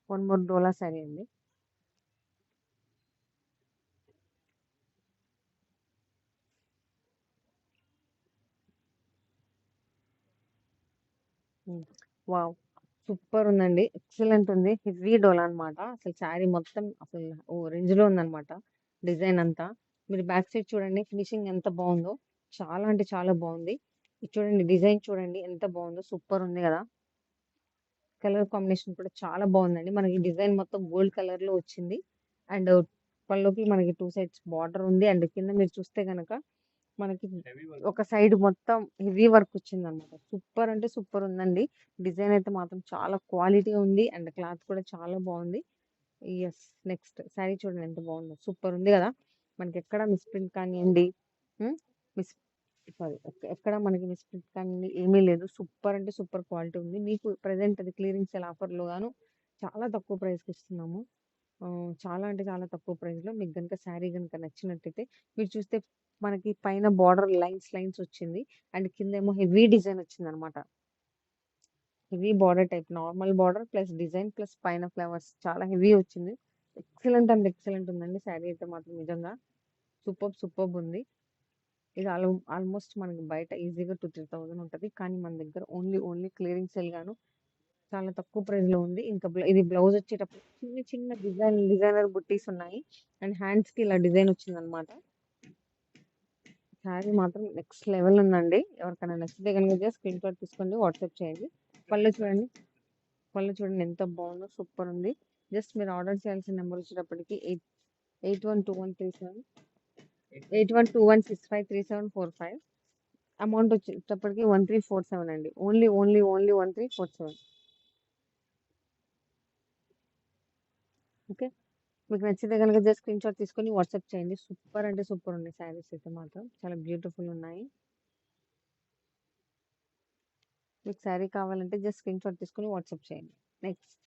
One more డోలా శారీ అండి. Wow! Super ఉందండి. Excellent ఉంది. హెవీ డోలా అన్నమాట. అసలు శారీ మొత్తం అసలు ఓ రేంజ్‌లో ఉందన్నమాట. డిజైన్ అంతా. మీరు బ్యాక్ సైడ్ చూడండి ఫినిషింగ్ ఎంత బావుందో. చాలా అంటే చాలా బావుంది. ఇది చూడండి డిజైన్ చూడండి ఎంత బావుందో. సూపర్ ఉంది గదా! కలర్ కాంబినేషన్ కూడా చాలా బావుందండి. మనకి డిజైన్ మొత్తం గోల్డ్ కలర్‌లో వచ్చింది. అండ్ పళ్ళుకి మనకి 2 సైడ్స్ బార్డర్ ఉంది. అండ్ కింద మీరు చూస్తే గనక మనకి ఒక సైడ్ మొత్తం హెవీ వర్క్ వచ్చిందన్నమాట. సూపర్ అంటే సూపర్ ఉందండి. డిజైన్ అయితే మాత్రం చాలా క్వాలిటీగా ఉంది. అండ్ క్లాత్ కూడా చాలా బావుంది. యెస్. నెక్స్ట్ శారీ చూడండి ఎంత బావుందో. సూపర్ ఉంది గదా! మనకెక్కడ మిస్‌ప్రింట్ కానియండి. హ్మ్. Miss sorry. ఎక్కడ మనకి మిస్‌ప్రింట్ కానియండి ఏమీ లేదు. సూపర్ అంటే సూపర్ క్వాలిటీ ఉంది. మీకు ప్రెజెంట్ అది క్లియరెన్స్ సేల్ ఆఫర్‌లో గాను చాలా తక్కువ ప్రైస్‌కి ఇస్తున్నాము. చాలా అంటే చాలా తక్కువ ప్రైస్‌లో మీకు గనుక శారీ గనుక నచ్చినట్టయితే మీరు చూస్తే మనకి పైన బార్డర్ లైన్స్ వచ్చింది. అండ్ కిందేమో హెవీ డిజైన్ వచ్చిందనమాట. Heavy border type normal border plus design plus పైన ఫ్లవర్స్ చాలా హెవీ వచ్చింది. ఎక్సలెంట్ అంటే ఎక్సలెంట్ ఉందండి శారీ అయితే మాత్రం నిజంగా. సూపర్బ్ ఉంది. ఇది ఆల్మోస్ట్ మనకి బయట ఈజీగా 2,000-3,000 ఉంటది. కానీ మన దగ్గర ఓన్లీ క్లియరింగ్ సేల్ గాను చాలా తక్కువ ప్రైస్‌లో ఉంది. ఇంకా ఇది బ్లౌజ్ వచ్చేటప్పుడు చిన్న చిన్న డిజైనర్ బుట్టీస్ ఉన్నాయి. అండ్ హ్యాండ్స్‌కి ఇలా డిజైన్ వచ్చిందనమాట. శారీ మాత్రం నెక్స్ట్ లెవెల్ ఉందండి. ఎవరికైనా నచ్చితే గనుక జస్ట్ స్క్రీన్ షాట్ తీసుకోండి. వాట్సాప్ చేయండి. పళ్ళు చూడండి. పళ్ళు చూడండి ఎంత బాగుందో. సూపర్ ఉంది. జస్ట్ మీరు ఆర్డర్ చేయాల్సిన నెంబర్ వచ్చేటప్పటికి 812137 8121653745. అమౌంట్ వచ్చేటప్పటికి 1347 అండి. ఓన్లీ 1347. ఓకే. మీకు నచ్చితే గనుక జస్ట్ స్క్రీన్ షాట్ తీసుకొని వాట్సాప్ చేయండి. సూపర్ అంటే సూపర్ ఉన్నాయి శారీస్ అయితే మాత్రం. చాలా బ్యూటిఫుల్ ఉన్నాయి. మీకు శారీ కావాలంటే జస్ట్ స్క్రీన్ షాట్ తీసుకొని వాట్సాప్ చేయండి. నెక్స్ట్